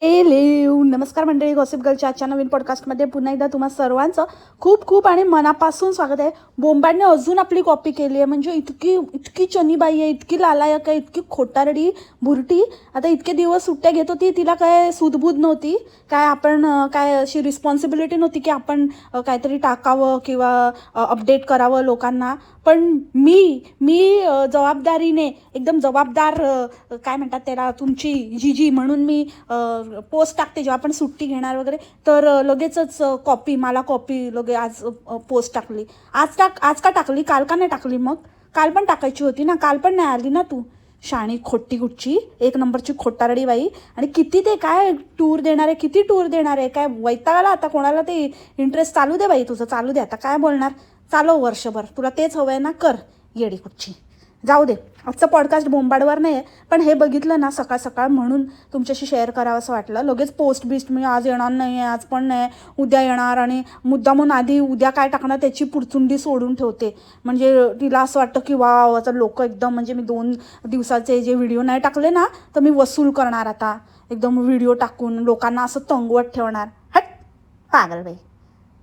नमस्कार मंडळी, गॉसिप गर्लच्या आजच्या नवीन पॉडकास्टमध्ये पुन्हा एकदा तुम्हा सर्वांचं खूप खूप आणि मनापासून स्वागत आहे. बोंबाडने अजून आपली कॉपी केली आहे. म्हणजे इतकी इतकी चनीबाई आहे, इतकी लालायक आहे, इतकी खोटारडी भुरटी. आता इतके दिवस सुट्ट्या घेत होती, तिला काय सूदबूद नव्हती, काय आपण काय अशी रिस्पॉन्सिबिलिटी नव्हती की आपण काहीतरी टाकावं किंवा अपडेट करावं लोकांना. पण मी जबाबदारीने एकदम जबाबदार काय म्हणतात त्याला, तुमची जीजी म्हणून मी पोस्ट टाकते जेव्हा आपण सुट्टी घेणार वगैरे. तर लगेचच मला कॉपी लगे आज पोस्ट टाकली. आज का टाकली, काल का नाही टाकली? मग काल पण टाकायची होती ना, काल पण नाही आली ना तू. शाणी खोटी कुठची, एक नंबरची खोटारडी बाई. आणि किती ते काय टूर देणार आहे, किती टूर देणार आहे, काय वैतागाला आता. कोणाला ते इंटरेस्ट चालू दे बाई, तुझं चालू दे आता. काय बोलणार, चालव वर्षभर, तुला तेच हवं आहे ना, कर येडी कुठची. जाऊ दे, आजचं पॉडकास्ट बोंबाडवर नाही आहे, पण हे बघितलं ना सकाळ सकाळ म्हणून तुमच्याशी शेअर करावं असं वाटलं. लगेच पोस्ट बिस्ट मी आज येणार नाही आहे, आज पण नाही, उद्या येणार. आणि मुद्दामून आधी उद्या काय टाकणार त्याची पुरचुंडी सोडून ठेवते. म्हणजे तिला असं वाटतं की वाव, आता लोक एकदम, म्हणजे मी 2 दिवसाचे जे व्हिडिओ नाही टाकले ना, तर मी वसूल करणार आता एकदम व्हिडिओ टाकून लोकांना असं तंगवत ठेवणार. हट पागल बाई.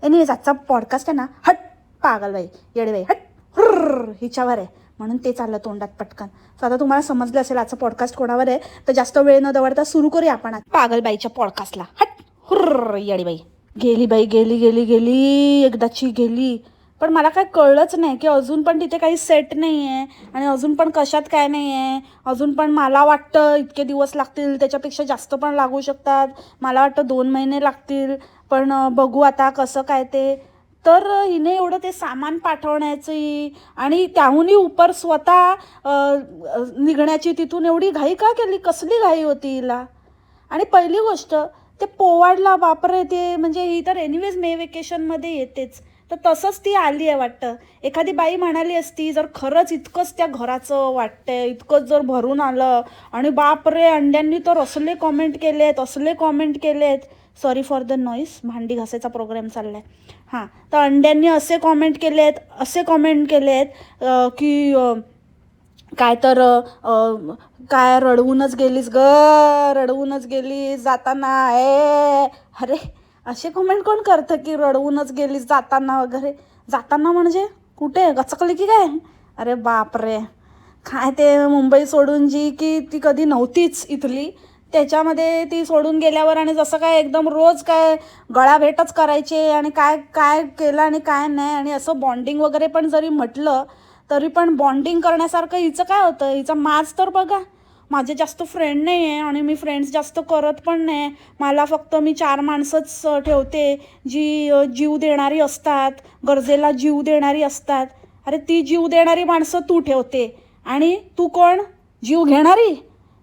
एनिवेज आजचा पॉडकास्ट आहे ना, हट पागल बाई, येडे बाई, हट हिच्यावर आहे, म्हणून ते चाललं तोंडात पटकन. सो आता तुम्हाला समजलं असेल आजचा पॉडकास्ट कोणावर आहे. तर जास्त वेळ न दवडता सुरू करूया आपण पागलबाईच्या पॉडकास्टला. हट येडी बाई. गेली बाई, गेली गेली गेली, एकदाची गेली. पण मला काय कळलंच नाही की अजून पण तिथे काही सेट नाही आहे, आणि अजून पण कशात काय नाही आहे. अजून पण मला वाटतं इतके दिवस लागतील, त्याच्यापेक्षा जास्त पण लागू शकतात. मला वाटतं 2 महिने लागतील, पण बघू आता कसं काय ते. तर हिने एवढं ते सामान पाठवण्याची आणि त्याहूनही उपर स्वतः निघण्याची तिथून एवढी घाई का केली, कसली घाई होती हिला. आणि पहिली गोष्ट, ते पोवाडला बापरे, ते म्हणजे ही तर एनिवेज मे वेकेशनमध्ये येतेच, तर तसंच ती आली आहे वाटतं. एखादी बाई म्हणाली असती, जर खरंच इतकंच त्या घराचं वाटतंय, इतकंच जर भरून आलं, आणि बापरे अंड्यांनी तर असले कॉमेंट केलेत. सॉरी फॉर द नॉईस, भांडी घासायचा प्रोग्राम चालला आहे. हां, तर अंड्यांनी असे कॉमेंट केलेत की काय तर काय रडवूनच गेलीस ग, रडवूनच गेलीस जाताना. अरे असे कॉमेंट कोण करतं की रडवूनच गेलीस जाताना वगैरे. जाताना म्हणजे कुठे गचकली की काय? अरे बापरे, काय ते मुंबई सोडून जी की ती कधी नव्हतीच इथली, त्याच्यामध्ये ती सोडून गेल्यावर आणि जसं काय एकदम रोज काय गळाभेटच करायचे, आणि काय काय केलं आणि काय नाही. आणि असं बॉन्डिंग वगैरे पण जरी म्हटलं तरी पण बॉन्डिंग करण्यासारखं हिचं काय होतं. हिचं माझ तर बघा, माझे जास्त फ्रेंड नाही आहे, आणि मी फ्रेंड्स जास्त करत पण नाही. मला फक्त मी 4 माणसंच ठेवते जी जीव देणारी असतात, गरजेला जीव देणारी असतात. अरे ती जीव देणारी माणसं तू ठेवते, आणि तू कोण, जीव घेणारी.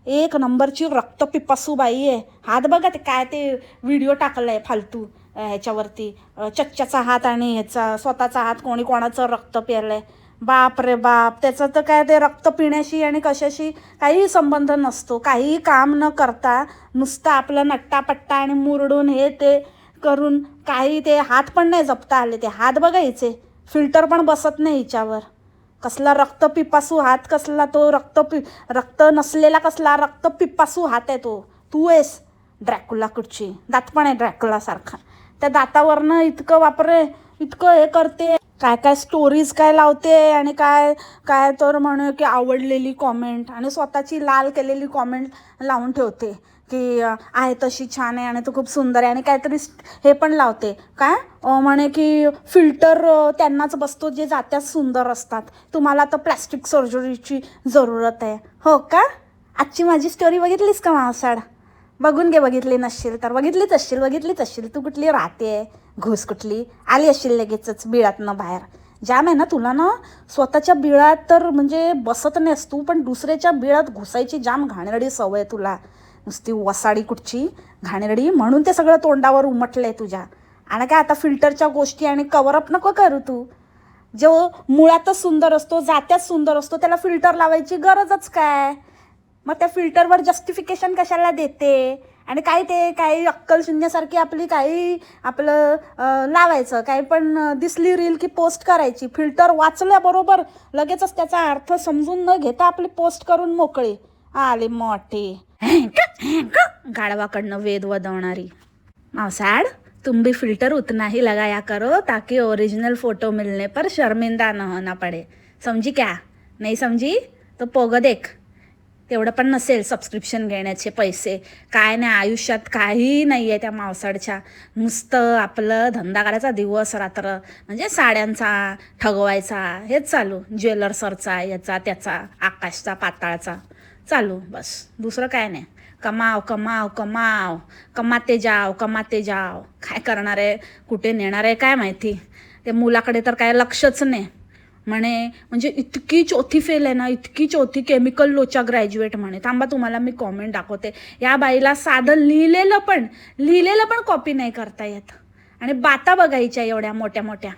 एक नंबरची रक्तपिपासू बाई आहे. हात बघा ते काय ते व्हिडिओ टाकलाय फालतू ह्याच्यावरती, चच्च्याचा हात आणि ह्याचा स्वतःचा हात, कोणी कोणाचं रक्त प्यायलंय. बाप रे बाप, त्याचं तर काय ते रक्त पिण्याशी आणि कशाशी काही संबंध नसतो. काहीही काम न करता नुसतं आपलं नट्टापट्टा आणि मुरडून हे ते करून काही ते हात पण नाही जपता आले. ते हात बघायचे, फिल्टर पण बसत नाही हिच्यावर. कसला रक्तपिपासू हात, कसला तो रक्त नसलेला कसला रक्तपिपासू हात आहे तो. तू आहेस ड्रॅकुला कुठची, दात पण आहे ड्रॅकुलासारखा. त्या दातावरनं इतकं वापरे, इतकं हे करते, काय काय स्टोरीज काय लावते, आणि काय काय तर म्हणू की आवडलेली कॉमेंट आणि स्वतःची लाल केलेली कॉमेंट लावून ठेवते की आहे तशी छान आहे आणि तो खूप सुंदर आहे. आणि काहीतरी हे पण लावते काय म्हणे की फिल्टर त्यांनाच बसतो जे जात्याच सुंदर असतात, तुम्हाला तर प्लॅस्टिक सर्जरीची जरूरत आहे. हो का? आजची माझी स्टोरी बघितलीस का मावसाड? बघून घे, बघितली नसशील तर. बघितलीच असशील. तू कुठली राहते, घुस कुठली आली असशील लगेचच बिळातनं बाहेर. जाम आहे ना तुला ना, स्वतःच्या बिळात तर म्हणजे बसत नाहीस तू, पण दुसऱ्याच्या बिळात घुसायची जाम घाणेरडी सवय तुला. नुसती वसाडी कुठची घाणेरडी, म्हणून ते सगळं तोंडावर उमटलंय तुझ्या. आणि काय आता फिल्टरच्या गोष्टी आणि कव्हरअप नको करू तू. जो मुळातच सुंदर असतो, जात्याच सुंदर असतो, त्याला फिल्टर लावायची गरजच काय? मग त्या फिल्टरवर जस्टिफिकेशन कशाला देते? आणि काय ते काही अक्कल शून्यासारखी आपली काही आपलं लावायचं, काही पण दिसली रील की पोस्ट करायची. फिल्टर वाचल्याबरोबर लगेचच त्याचा अर्थ समजून न घेता आपली पोस्ट करून मोकळी. आले मोठे. गाढवाकडनं वेद वदवणारी. मावसाड, तुम भी फिल्टर उतना ही लगाया करो ताकि ओरिजिनल फोटो मिलने पर शर्मिंदा न होना पड़े. समझी क्या? नाही समजी तो पोग देख. तेवढं पण नसेल सबस्क्रिप्शन घेण्याचे पैसे. काय नाही, आयुष्यात काही नाही आहे त्या मावसाडच्या. नुसतं आपलं धंदा करायचा दिवस रात्र, म्हणजे साड्यांचा ठगवायचा हेच चालू. ज्वेलर्सचा याचा त्याचा, आकाशचा पाताळचा चालू, बस दुसरं काय नाही. कमाव कमाव कमाव, कमाते जाव. काय करणार आहे, कुठे नेणार आहे काय माहिती. ते मुलाकडे तर काय लक्षच नाही म्हणे. म्हणजे इतकी चौथी फेल आहे ना, इतकी चौथी, केमिकल लोचा ग्रॅज्युएट म्हणे. थांबा तुम्हाला मी कॉमेंट दाखवते. या बाईला साधं लिहिलेलं पण कॉपी नाही करता येत, आणि बाता बघायच्या एवढ्या मोठ्या मोठ्या.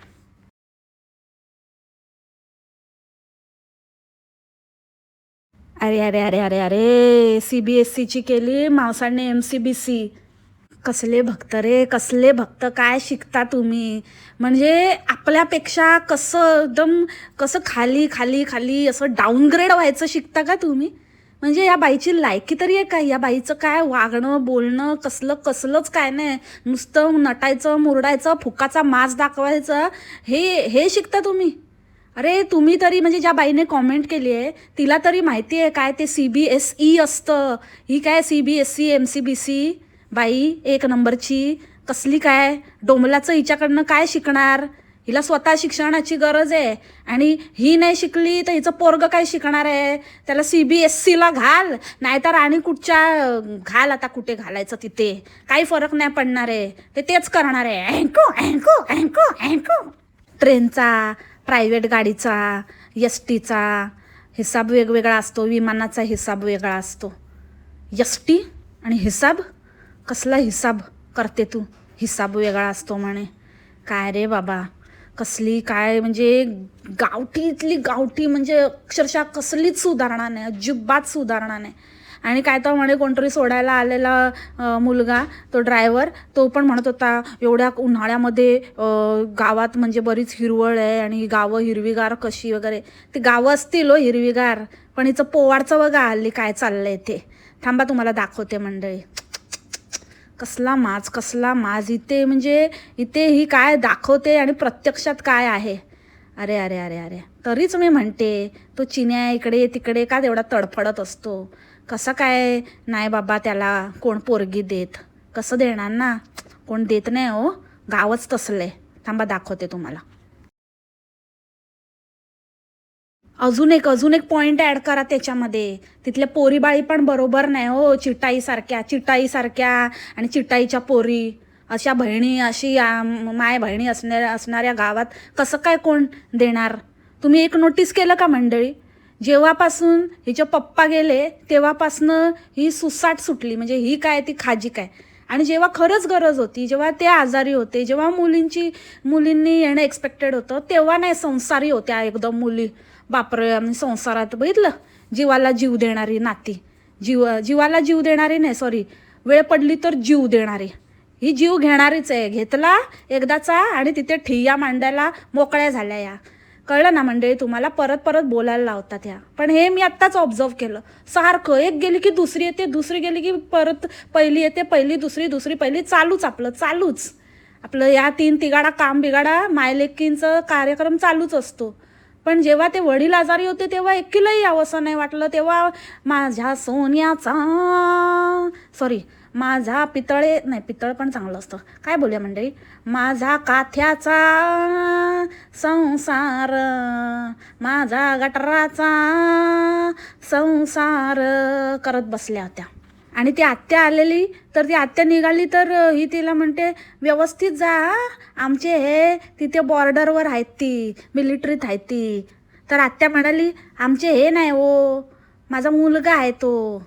अरे अरे अरे अरे अरे, CBSEची केली मावसाने MCBC. कसले भक्त रे, कसले भक्त. काय शिकता तुम्ही, म्हणजे आपल्यापेक्षा कसं खाली खाली खाली असं डाऊनग्रेड व्हायचं शिकता का तुम्ही. म्हणजे या बाईची लायकी तरी आहे का? या बाईचं काय वागणं बोलणं कसलंच काय नाही. नुसतं नटायचं मुरडायचं, फुकाचा मास दाखवायचं, हे शिकता तुम्ही. अरे तुम्ही तरी, म्हणजे ज्या बाईने कॉमेंट केली आहे तिला तरी माहिती आहे काय ते CBSE असतं. ही काय CBSE MCBC बाई एक नंबरची कसली काय डोंबलाचं. हिच्याकडनं काय शिकणार. हिला स्वतः शिक्षणाची गरज आहे, आणि ही नाही शिकली तर हिचं पोरगं काय शिकणार आहे. त्याला CBSEला घाल, नाहीतर आणि कुठच्या घाल, आता कुठे घालायचं तिथे काही फरक नाही पडणार आहे. तेच करणार आहे. अँको. ट्रेनचा, प्रायव्हेट गाडीचा, STचा हिसाब वेगवेगळा असतो, विमानाचा हिसाब वेगळा असतो. ST आणि हिसाब, कसला हिसाब करते तू. हिसाब वेगळा असतो म्हणे. काय रे बाबा, कसली काय, म्हणजे इथली गावठी, म्हणजे अक्षरशः कसलीच सुधारणा नाही, अजिबात सुधारणा नाही. आणि काय तर म्हणे कोणतरी सोडायला आलेला मुलगा, तो ड्रायव्हर, तो पण म्हणत होता एवढ्या उन्हाळ्यामध्ये गावात म्हणजे बरीच हिरवळ आहे, आणि ही गावं हिरवीगार कशी वगैरे. ती गावं असतील हो हिरवीगार, पण हिचं पोवाडचं बघा हल्ली काय चाललंय ते. थांबा तुम्हाला दाखवते मंडळी. कसला माज इथे, म्हणजे इथे ही काय दाखवते आणि प्रत्यक्षात काय आहे. अरे अरे अरे अरे, तरीच मी म्हणते तो चिन्या इकडे तिकडे का तेवढा तडफडत असतो. कसं काय नाही बाबा त्याला कोण पोरगी देत. कसं देणार ना, कोण देत नाही हो, गावच तसलंय. थांबा दाखवते तुम्हाला. अजून एक पॉईंट ॲड करा त्याच्यामध्ये. तिथल्या पोरीबाळी पण बरोबर नाही हो, चिटाईसारख्या आणि चिटाईच्या पोरी अशा बहिणी, अशी माय बहिणी असणाऱ्या गावात कसं काय कोण देणार. तुम्ही एक नोटीस केलं का मंडळी, जेव्हापासून हिचे पप्पा गेले तेव्हापासनं ही सुसाट सुटली. म्हणजे ही काय ती खाजी काय. आणि जेव्हा खरंच गरज होती, जेव्हा ते आजारी होते, जेव्हा मुलींनी येणं एक्सपेक्टेड होतं, तेव्हा नाही संसारी होत्या एकदम मुली. बापरे, संसारात बघितलं, जीवाला जीव देणारी नाती, जीवाला जीव देणारी नाही, सॉरी, वेळ पडली तर जीव देणारी. ही जीव घेणारीच आहे. घेतला एकदाचा आणि तिथे ठिय्या मांडायला मोकळ्या झाल्या या. कळलं ना मंडळी तुम्हाला. परत बोलायला लावतात ह्या. पण हे मी आत्ताच ऑब्झर्व केलं. सारखं एक गेली की दुसरी येते, दुसरी गेली की परत पहिली येते, पहिली दुसरी पहिली, चालूच आपलं या तीन तिगाडा काम बिगाडा मायलेकींचं कार्यक्रम चालूच असतो. पण जेव्हा ते वडील आजारी होते तेव्हा एकीलाही यावंसं नाही वाटलं. तेव्हा माझ्या सोन्याचा, सॉरी, माझा पितळ पण चांगलं असतं. काय बोलूया मंडळी, माझा काथ्याचा संसार, माझा गटराचा संसार करत बसल्या होत्या. आणि ती आत्या आलेली, तर ती आत्या निघाली तर ही तिला म्हणते व्यवस्थित जा, आमचे हे तिथे बॉर्डरवर आहेत, ती मिलिटरीत आहेत ती. तर आत्या म्हणाली आमचे हे नाही हो, माझा मुलगा आहे तो.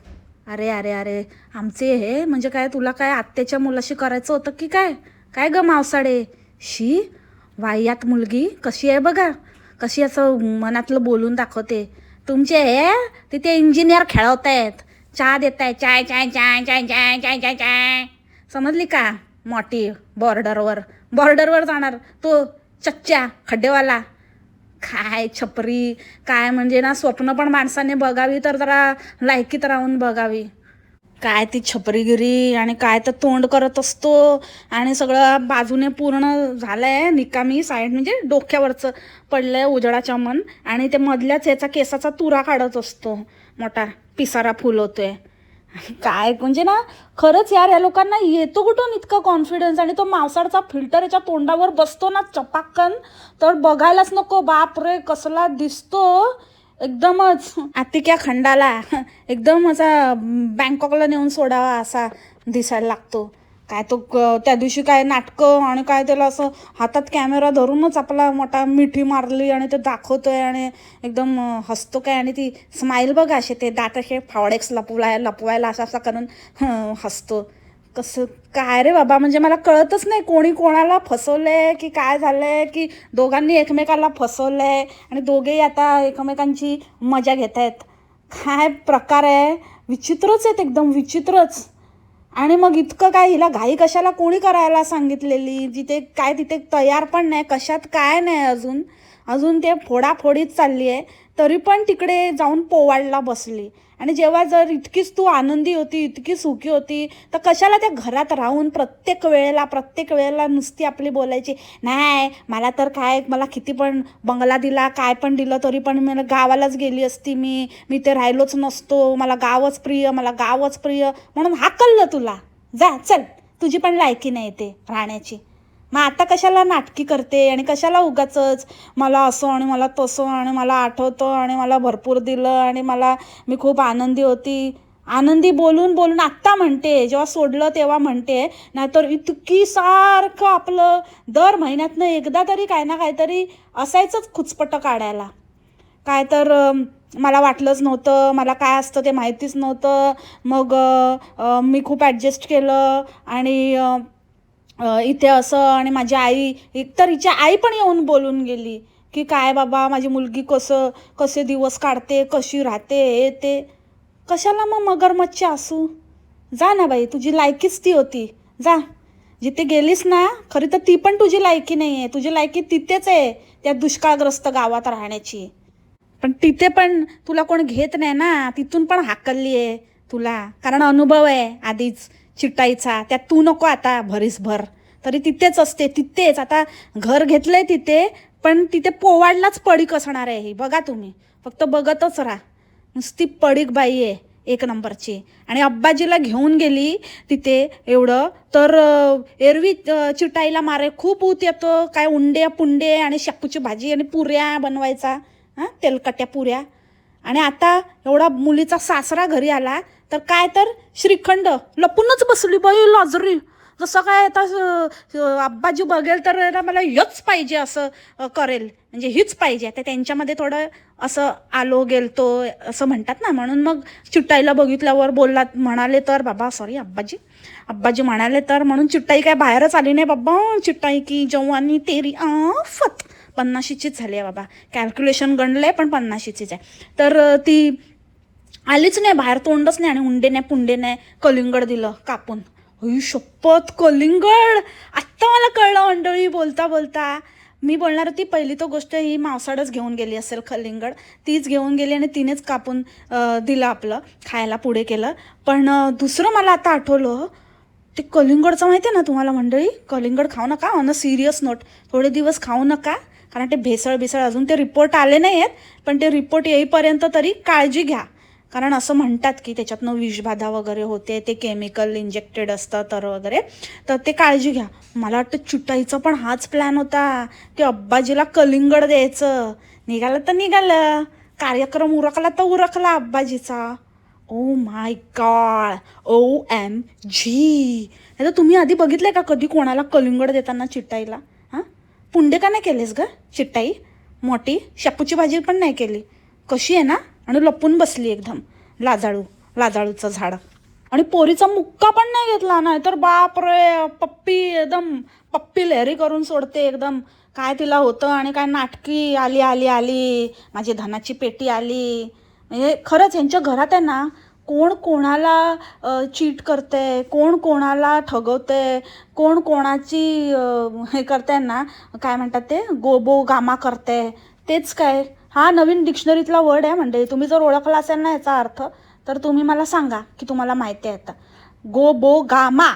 अरे अरे अरे, आमचे हे म्हणजे काय, तुला काय आत्याच्या मुलाशी करायचं होतं की काय ग मावसाडे. शी, वाह्यात मुलगी कशी आहे बघा, कशी असं मनातलं बोलून दाखवते. तुमचे हे तिथे इंजिनियर खेळवत आहेत, चहा देत आहे, चाय चाय चाय चाय चाय चाय चाय चाय. समजली का मोठी. बॉर्डरवर जाणार तो चच्च्या खड्डेवाला. काय छपरी, काय म्हणजे ना, स्वप्न पण माणसाने बघावी तर जरा लायकीत राहून बघावी. काय ती छपरीगिरी आणि काय तर तोंड करत असतो आणि सगळं बाजूने पूर्ण झालंय निकामी साईड म्हणजे डोक्यावरचं पडलंय उजळाच्या मन आणि ते मधल्याच याचा केसाचा तुरा काढत असतो मोठा पिसारा फुलवतोय. काय म्हणजे ना खरंच यार या लोकांना येतो कुठून इतका कॉन्फिडन्स आणि तो मावसाडचा फिल्टर याच्या तोंडावर बसतो ना चपाक्कन तर बघायलाच नको. बाप रे कसला दिसतो एकदमच आतिक्या खंडाला एकदम असा बँकॉकला नेऊन सोडावा असा दिसायला लागतो. काय तो त्या दिवशी काय नाटकं आणि काय त्याला असं हातात कॅमेरा धरूनच आपला मोठा मिठी मारली आणि ते दाखवतोय आणि एकदम हसतो काय आणि ती स्माईल बघा असे ते दात असे फावडेक्स लपवायला असं असं करून हसतो. कसं काय रे बाबा म्हणजे मला कळतच नाही कोणी कोणाला फसवलंय की काय झालंय की दोघांनी एकमेकाला फसवलंय आणि दोघेही आता एकमेकांची मजा घेत आहेत. काय प्रकार आहे विचित्रच आहेत एकदम विचित्रच. आणि मग इतकं काय हिला घाई कशाला कोणी करायला सांगितलेली जिथे काय तिथे तयार पण नाही कशात काय नाही अजून अजून ते फोडाफोडीत चालली आहे तरी पण तिकडे जाऊन पोवाडला बसली. आणि जेव्हा जर इतकीच तू आनंदी होती इतकी सुखी होती तर कशाला त्या घरात राहून प्रत्येक वेळेला नुसती आपली बोलायची नाही मला तर काय मला किती पण बंगला दिला काय पण दिलं तरी पण मला गावालाच गेली असती मी ते राहिलोच नसतो मला गावच प्रिय म्हणून हाकललं तुला जा चल तुझी पण लायकी नाही ते राहण्याची. मग आता कशाला नाटकी करते आणि कशाला उगाचच मला असं आणि मला तसं आणि मला आठवतं आणि मला भरपूर दिलं आणि मी खूप आनंदी होती. आनंदी बोलून बोलून आत्ता म्हणते जेव्हा सोडलं तेव्हा म्हणते नाहीतर इतकी सारखं आपलं दर महिन्यातनं एकदा तरी काय ना काहीतरी असायचंच खुचपट काढायला. काय तर मला वाटलंच नव्हतं मला काय असतं ते माहितीच नव्हतं मग मी खूप ॲडजस्ट केलं आणि इथे असं आणि माझी आई एकतर हिची आई पण येऊन बोलून गेली की काय बाबा माझी मुलगी कसे दिवस काढते कशी राहते हे ते. कशाला मग मगरमच्छ असू जा ना बाई तुझी लायकीच ती होती जा. जिथे गेलीस ना खरी तर ती पण तुझी लायकी नाही आहे तुझी लायकी तिथेच आहे त्या दुष्काळग्रस्त गावात राहण्याची. पण तिथे पण तुला कोण घेत नाही ना तिथून पण हाकलली आहे तुला कारण अनुभव आहे आधीच चिटाईचा त्यात तू नको आता भरीसभर तरी तिथेच असते तिथेच आता घर घेतलंय तिथे पण तिथे पोवाडलाच पडीक असणार आहे ही बघा तुम्ही फक्त बघतच राहा. नुसती पडीक बाई आहे एक नंबरची. आणि अब्बाजीला घेऊन गेली तिथे एवढं तर एरवी चिटाईला मारे खूप ऊत येतो काय उंडे पुंडे आणि शेपूची भाजी आणि पुऱ्या बनवायचा तेलकट्या पुऱ्या. आणि आता एवढा मुलीचा सासरा घरी आला तर काय तर श्रीखंड लपूनच बसली बाई लाजरी जसं काय आता अब्बाजी बघेल तर मला हेच पाहिजे असं करेल म्हणजे हीच पाहिजे. आता त्यांच्यामध्ये थोडं असं आलो गेलतो असं म्हणतात ना म्हणून मग चिट्टाईला बघितल्यावर म्हणाले तर बाबा सॉरी अब्बाजी म्हणाले तर म्हणून चिट्टाई काय बाहेरच आली नाही बाबा. चिट्टाई की जवानी तेरी आफत 50शीचीच झाली आहे बाबा कॅल्क्युलेशन गणलंय पण 50शीचीच आहे. तर ती आलीच नाही बाहेर तोंडच नाही आणि उंडे नाही पुंडे नाही कलिंगड दिलं कापून. अई शपथ कलिंगड आत्ता मला कळलं मंडळी बोलता बोलता. मी बोलणार होती पहिली तो गोष्ट ही मावसाडच घेऊन गेली असेल कलिंगड तीच घेऊन गेली आणि तिनेच कापून दिलं आपलं खायला पुढे केलं. पण दुसरं मला आता आठवलं ते कलिंगडचं माहिती आहे ना तुम्हाला मंडळी कलिंगड खाऊ नका ऑन अ सिरियस नोट थोडे दिवस खाऊ नका कारण ते भेसळ अजून ते रिपोर्ट आले नाही आहेत पण ते रिपोर्ट येईपर्यंत तरी काळजी घ्या. कारण असं म्हणतात की त्याच्यातनं विषबाधा वगैरे होते ते केमिकल इंजेक्टेड असतं तर वगैरे तर ते काळजी घ्या. मला वाटतं चिटाईचा पण हाच प्लॅन होता की अब्बाजीला कलिंगड द्यायचं. निघालं तर निघालं कार्यक्रम उरकला तर उरकला अब्बाजीचा. Oh my God OMG. नाही तर तुम्ही आधी बघितलंय का कधी कोणाला कलिंगड देताना चिट्टाईला पुंडे का नाही केलेस ग चिट्टाई मोठी शेपूची भाजी पण नाही केली कशी आहे ना आणि लपून बसली एकदम लाजाळूचं झाड. आणि पोरीचा मुक्का पण नाही घेतला नाही तर बाप रे पप्पी लहरी करून सोडते एकदम. काय तिला होतं आणि काय नाटकी आली माझी धनाची पेटी आली. म्हणजे खरंच यांच्या घरात आहे ना कोण कोणाला चीट करते कोण कोणाला ठगवते कोण कोणाची हे करते ना काय म्हणतात ते गोबो गामा करते तेच काय हा नवीन डिक्शनरीतला वर्ड आहे म्हणजे तुम्ही जर ओळखला असेल ना याचा अर्थ तर तुम्ही मला सांगा की तुम्हाला माहिती आहे आता. गोबोगामा.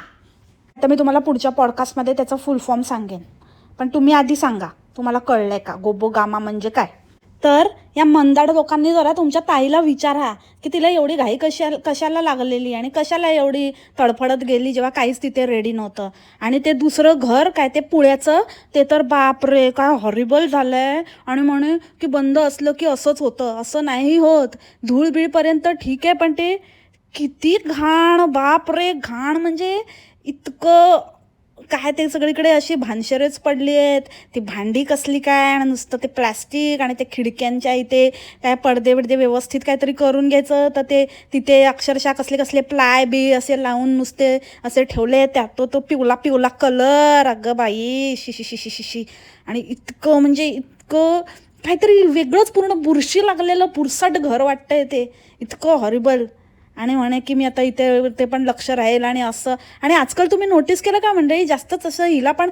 आता मी तुम्हाला पुढच्या पॉडकास्टमध्ये त्याचा फुल फॉर्म सांगेन, पण तुम्ही आधी सांगा तुम्हाला कळलंय का गोबोगामा म्हणजे काय. तर या मंदाड लोकांनी जरा तुमच्या ताईला विचारा की तिला एवढी घाई कशाला लागलेली आणि कशाला एवढी तडफडत गेली जेव्हा काहीच तिथे रेडी नव्हतं. आणि ते दुसरं घर काय ते पुण्याचं, ते तर बापरे काय हॉरिबल झालं आहे. आणि म्हणे की बंद असलं की असंच होतं. असं नाही होत. धूळबीळपर्यंत ठीक आहे, पण ते किती घाण, बापरे घाण म्हणजे इतकं काय ते सगळीकडे अशी भानशरेच पडली आहेत. ती भांडी कसली काय, आणि नुसतं ते प्लॅस्टिक, आणि ते खिडक्यांच्या इथे काय पडदे बिडदे व्यवस्थित काहीतरी करून घ्यायचं, तर ते तिथे अक्षरशः कसले प्लाय बी असे लावून नुसते असे ठेवले. त्यात तो पिवला पिवला कलर. अगं बाई शी शी शी शी शी शी. आणि इतकं म्हणजे इतकं काहीतरी वेगळंच, पूर्ण बुरशी लागलेलं पुरसाट घर वाटतंय ते, इतकं हॉरिबल. आणि म्हणे की मी आता इथे ते पण लक्ष राहील आणि असं. आणि आजकाल तुम्ही नोटीस केलं का मंडळी, जास्तच असं हिला पण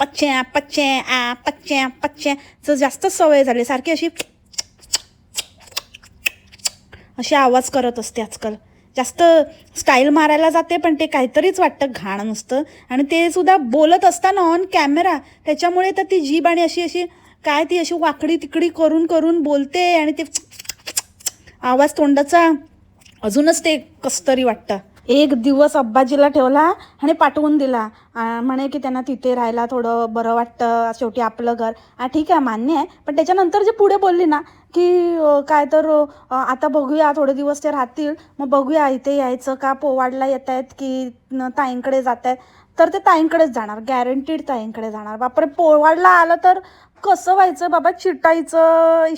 पच्चे पच्चे पच्चे जास्तच सवय झाली. सारखी अशी आवाज करत असते आजकाल. जास्त स्टाईल मारायला जाते, पण ते काहीतरीच वाटतं घाण नुसतं. आणि ते सुद्धा बोलत असताना ऑन कॅमेरा, त्याच्यामुळे तर ती जीभ आणि अशी काय ती अशी वाकडी तिकडी करून करून बोलते. आणि ते आवाज तोंडाचा अजूनच ते कसतरी वाटतं. एक दिवस अब्बाजीला ठेवला आणि पाठवून दिला. म्हणे की त्यांना तिथे राहायला थोडं बरं वाटतं, शेवटी आपलं घर. ठीक आहे, मान्य आहे. पण त्याच्यानंतर जे पुढे बोलली ना की काय तर आता बघूया, थोडे दिवस ते राहतील, मग बघूया इथे यायचं का, पोवाडला येत आहेत की ताईंकडे जात आहेत. तर ते ताईंकडेच जाणार, गॅरंटीड ताईंकडे जाणार. बापरे, पोवाडला आलं तर कसं व्हायचं बाबा, चिटायचं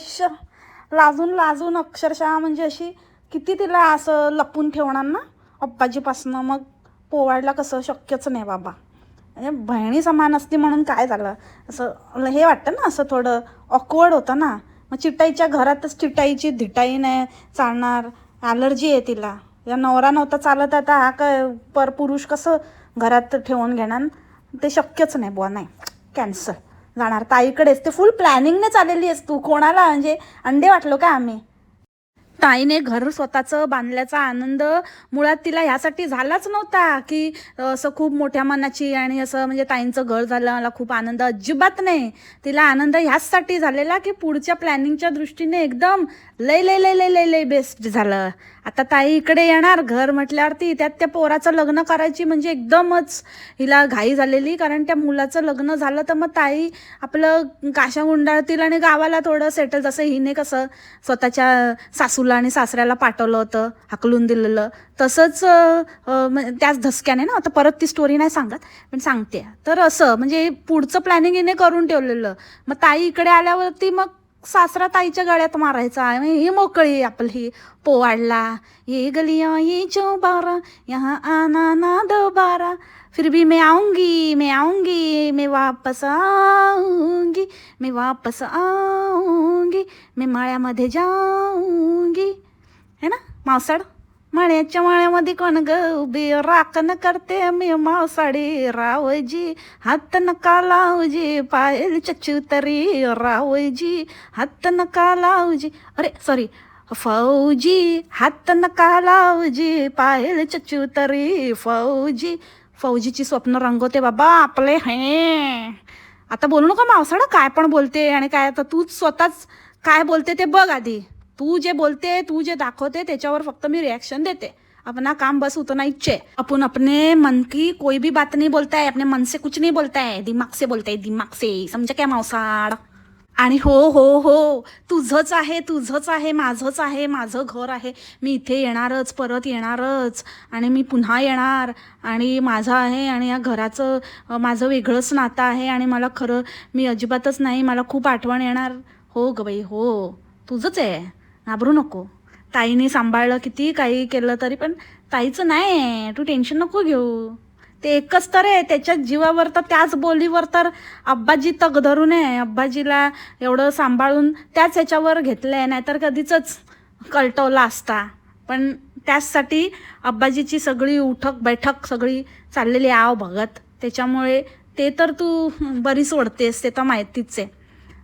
लाजून लाजून अक्षरशः. म्हणजे अशी किती तिला असं लपून ठेवणार ना अप्पाजीपासनं. मग पोवाडला कसं शक्यच नाही बाबा. म्हणजे बहिणी समान असती म्हणून काय झालं, असं हे वाटतं ना, असं थोडं ऑकवर्ड होतं ना. मग चिटाईच्या घरातच चिटाईची धिटाई नाही चालणार, ॲलर्जी आहे तिला. या नवरा नव्हता चालत, आता हा काय पुरुष कसं घरात ठेवून घेणार. ते शक्यच नाही बुवा, नाही, कॅन्सल. जाणार ताईकडेच. ते फुल प्लॅनिंगने चाललेली आहेस तू. कोणाला म्हणजे अंडे वाटलो का आम्ही. ताईने घर स्वतःचं बांधल्याचा आनंद मुळात तिला ह्यासाठी झालाच नव्हता की असं खूप मोठ्या मनाची आणि असं म्हणजे ताईंचं घर झालं मला खूप आनंद. अजिबात नाही. तिला आनंद ह्याचसाठी झालेला की पुढच्या प्लॅनिंगच्या दृष्टीने एकदम लय लय लय लय लय लय बेस्ट झालं. आता ताई इकडे येणार घर म्हटल्यावरती, त्यात त्या पोराचं लग्न करायची म्हणजे एकदमच हिला घाई झालेली. कारण त्या मुलाचं लग्न झालं तर मग ताई आपलं काशा गुंडाळतील आणि गावाला थोडं सेटल. जसं हिने कसं स्वतःच्या सासूला आणि सासऱ्याला पाठवलं होतं, हाकलून दिलेलं, तसंच त्याच धसक्याने ना. आता परत ती स्टोरी नाही सांगत, पण सांगते. तर असं म्हणजे पुढचं प्लॅनिंग हिने करून ठेवलेलं. मग ताई इकडे आल्यावरती मग सासरा ताईच्या गळ्यात मारायचा. ही मोकळी आपली पोवाडला. ये गलियां ये चौबारा यहाँ आना ना दोबारा, फिर भी मैं आऊंगी मैं आऊंगी मैं वापस आऊंगी मैं वापस आऊंगी मैं माळ्यामध्ये जाऊंगी. है ना मावसाड. माळ्याच्या माळ्यामध्ये कोण ग उभी, राखण करते मी मावसाडी रावजी, हात नका लावजी पायल चच्चू तरी रावजी, हात नका लावजी. अरे सॉरी, फौजी हात नका लावजी पायल चच्चू तरी फौजी. फौजीची स्वप्न रंगवते बाबा आपले. हे आता बोलू नका मावसाडा, काय पण बोलते आणि काय. आता तूच स्वतःच काय बोलते ते बघ आधी. तू जे बोलते, तू जे दाखवते, त्याच्यावर फक्त मी रिॲक्शन देते. अपना काम बस उतना ही है. अपन अपने मन की कोई भी बात नहीं बोलता है, अपने मन से कुछ नहीं बोलता है, दिमाग से बोलता है, दिमाग से. समजा काय मावसाड. आणि हो हो हो, तुझंच आहे तुझंच आहे, माझंच आहे, माझं घर आहे. मी इथे येणारच, परत येणारच, आणि मी पुन्हा येणार, आणि माझं आहे, आणि या घराचं माझं वेगळंच नातं आहे. आणि मला खरं मी अजिबातच नाही, मला खूप आठवण येणार. हो ग बाई हो, तुझंच आहे, घाबरू नको. ताईने सांभाळलं, किती काही केलं तरी पण ताईचं नाही आहे, तू टेन्शन नको घेऊ. ते एकच तर आहे, त्याच्या जीवावर तर, त्याच बोलीवर तर अब्बाजी तग धरून आहे. अब्बाजीला एवढं सांभाळून त्याच ह्याच्यावर घेतलं आहे, नाहीतर कधीच कलटवला असता. पण त्याचसाठी अब्बाजीची सगळी उठक बैठक सगळी चाललेली आव भगत. त्याच्यामुळे ते तर तू बरी सोडतेस, ते तर माहितीच आहे.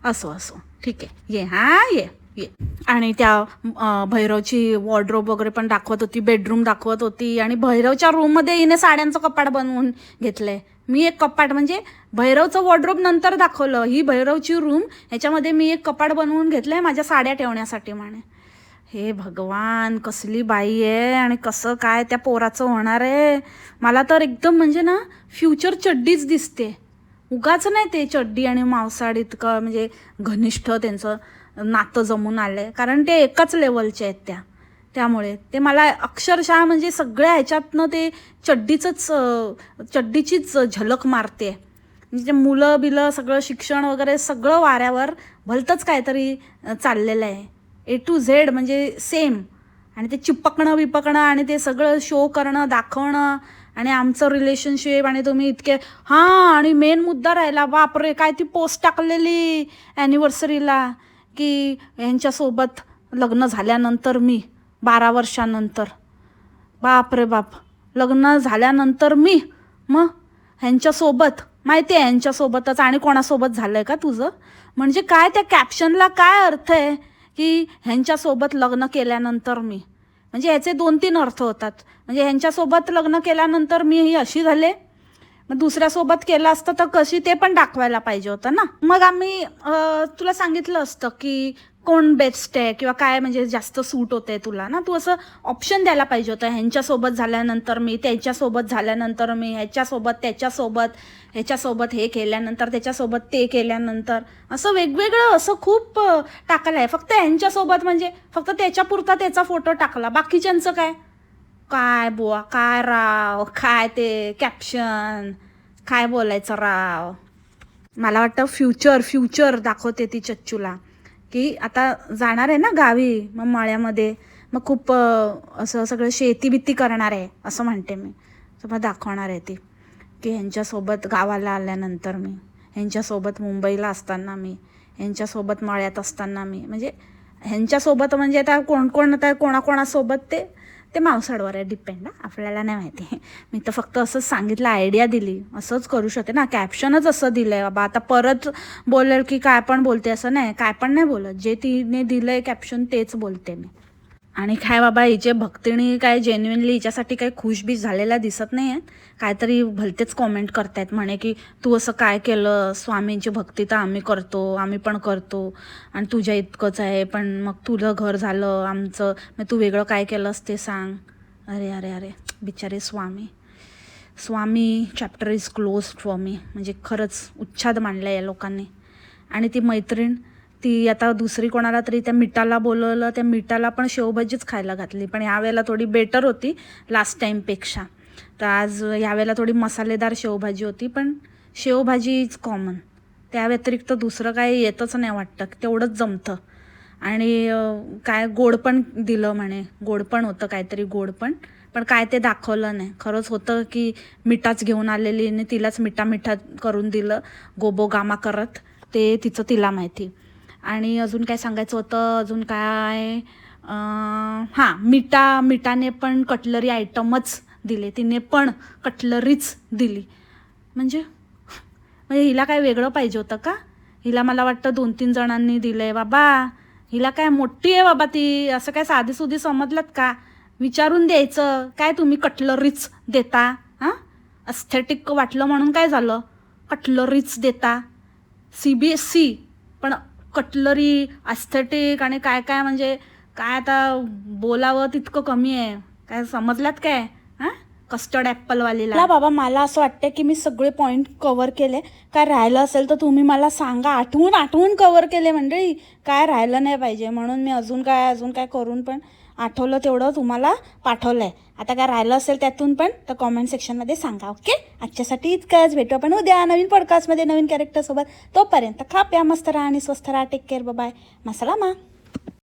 असो असो, ठीक आहे, ये हां ये. आणि त्या भैरवची वॉर्डरोब वगैरे पण दाखवत होती, बेडरूम दाखवत होती. आणि भैरवच्या रूममध्ये हिने साड्यांचं कपाट बनवून घेतलंय. मी एक कपाट म्हणजे भैरवचं वॉर्डरोब नंतर दाखवलं, ही भैरवची रूम, ह्याच्यामध्ये मी एक कपाट बनवून घेतलंय माझ्या साड्या ठेवण्यासाठी म्हणे. हे भगवान, कसली बाई आहे आणि कसं काय त्या पोराचं होणार आहे. मला तर एकदम म्हणजे ना फ्युचर चड्डीच दिसते. उगाच नाही ते चड्डी आणि मावसाड इतकं म्हणजे घनिष्ठ त्यांचं नातं जमून आलंय, कारण ते एकाच लेवलचे आहेत त्यामुळे ते मला अक्षरशः म्हणजे सगळ्या ह्याच्यातनं ते चड्डीचीच झलक मारते. म्हणजे ते मुलं बिलं सगळं शिक्षण वगैरे सगळं वाऱ्यावर भलतंच काहीतरी चाललेलं आहे. A to Z म्हणजे सेम. आणि ते चिपकणं विपकणं आणि ते सगळं शो करणं, दाखवणं आणि आमचं रिलेशनशिप. आणि तुम्ही इतके हां, आणि मेन मुद्दा राहिला, बापरे काय ती पोस्ट टाकलेली ॲनिव्हर्सरीला की ह्यांच्यासोबत लग्न झाल्यानंतर मी 12 वर्षानंतर. बाप रे बाप, लग्न झाल्यानंतर मी मग ह्यांच्यासोबत, माहिती आहे ह्यांच्यासोबतच, आणि कोणासोबत झालं आहे का तुझं? म्हणजे काय त्या कॅप्शनला काय अर्थ आहे की ह्यांच्यासोबत लग्न केल्यानंतर मी, म्हणजे ह्याचे 2-3 अर्थ होतात. म्हणजे ह्यांच्यासोबत लग्न केल्यानंतर मी ही अशी झाले, मग दुसऱ्यासोबत केलं असतं तर कशी ते पण दाखवायला पाहिजे होतं ना. मग आम्ही तुला सांगितलं असतं की कोण बेस्ट आहे किंवा काय म्हणजे जास्त सूट होते तुला ना. तू असं ऑप्शन द्यायला पाहिजे होतं, ह्यांच्यासोबत झाल्यानंतर मी, त्याच्यासोबत झाल्यानंतर मी, ह्याच्यासोबत त्याच्यासोबत, ह्याच्यासोबत हे केल्यानंतर त्याच्यासोबत ते केल्यानंतर, असं वेगवेगळं असं खूप टाकलं आहे. फक्त ह्यांच्यासोबत म्हणजे फक्त त्याच्यापुरता त्याचा फोटो टाकला, बाकीच्यांचं काय काय बुवा, काय राव, काय ते कॅप्शन, काय बोलायचं राव. मला वाटतं फ्युचर दाखवते ती चच्चूला की आता जाणार आहे ना गावी, मग मळ्यामध्ये मग खूप असं सगळं शेती करणार आहे असं म्हणते मी. तर मग दाखवणार आहे ती की ह्यांच्यासोबत गावाला आल्यानंतर मी, ह्यांच्यासोबत मुंबईला असताना मी, ह्यांच्यासोबत मळ्यात असताना मी. म्हणजे ह्यांच्यासोबत म्हणजे आता कोण आता कोणाकोणासोबत ते मावसाडवर आहे डिपेंड. आपल्याला नाही माहिती. मी तर फक्त असंच सांगितलं, आयडिया दिली. असंच करू शकते ना, कॅप्शनच असं दिलं आहे बाबा. आता परत बोलेल की काय पण बोलते, असं नाही, काय पण नाही बोलत. जे तिने दिलं आहे कॅप्शन तेच बोलते मी. आणि काय बाबा, हिचे भक्तिणी काय जेन्युइनली हिच्यासाठी काही खुशबीश झालेल्या दिसत नाही आहे. काहीतरी भलतेच कॉमेंट करतायत म्हणे की तू असं काय केलं, स्वामींची भक्ती तर आम्ही करतो, आम्ही पण करतो, आणि तुझ्या इतकंच आहे, पण मग तुझं घर झालं आमचं, मग तू वेगळं काय केलंस ते सांग. अरे अरे अरे, बिचारे Swami chapter is close for me. म्हणजे खरंच उच्छाद मांडला या लोकांनी. आणि ती मैत्रीण, ती आता दुसरी कोणाला तरी त्या मिठाला बोलवलं, त्या मिठाला पण शेवभाजीच खायला घातली, पण यावेळेला थोडी बेटर होती लास्ट टाईमपेक्षा. तर आज यावेळेला थोडी मसालेदार शेवभाजी होती, पण शेवभाजी इज कॉमन. त्या व्यतिरिक्त दुसरं काय येतच नाही वाटतं, तेवढंच जमतं. आणि काय गोड पण दिलं म्हणे, गोड पण होतं काहीतरी, गोड पण काय ते दाखवलं नाही. खरंच होतं की मिठाच घेऊन आलेली आणि तिलाच मिठा करून दिलं, गोबो गामा करत, ते तिचं तिला माहिती. आणि अजून काय सांगायचं होतं, अजून काय, हां, मिठाने पण कटलरी आयटमच दिले, तिने पण कटलरीच दिली. म्हणजे हिला काय वेगळं पाहिजे होतं का? हिला मला वाटतं 2-3 जणांनी दिलं आहे बाबा. हिला काय मोठी आहे बाबा ती, असं काय साधीसुधी समजलं का? विचारून द्यायचं, काय तुम्ही कटलरीच देता? हां, अस्थेटिक वाटलं म्हणून काय झालं, कटलरीच देता. CBSE पण कटलरी, अस्थेटिक आणि काय काय, म्हणजे काय आता बोलावं तितकं कमी आहे. काय समजलात काय? हां, कस्टर्ड ॲपलवालीला बाबा. मला असं वाटतं की मी सगळे पॉईंट कवर केले. काय राहिलं असेल तर तुम्ही मला सांगा. आठवून कवर केले मंडळी, काय राहिलं नाही पाहिजे म्हणून मी अजून काय करून पण आठवलं तेवढं तुम्हाला पाठवलं आहे. आता काय राहिलं असेल त्यातून पण तर कॉमेंट सेक्शनमध्ये सांगा. ओके, आजच्यासाठी इतकंच. भेटू आपण उद्या नवीन पॉडकास्टमध्ये नवीन कॅरेक्टरसोबत. तोपर्यंत खा प्या, मस्त राहा आणि स्वस्थ राहा. टेक केअर, बाय, मसाला मा.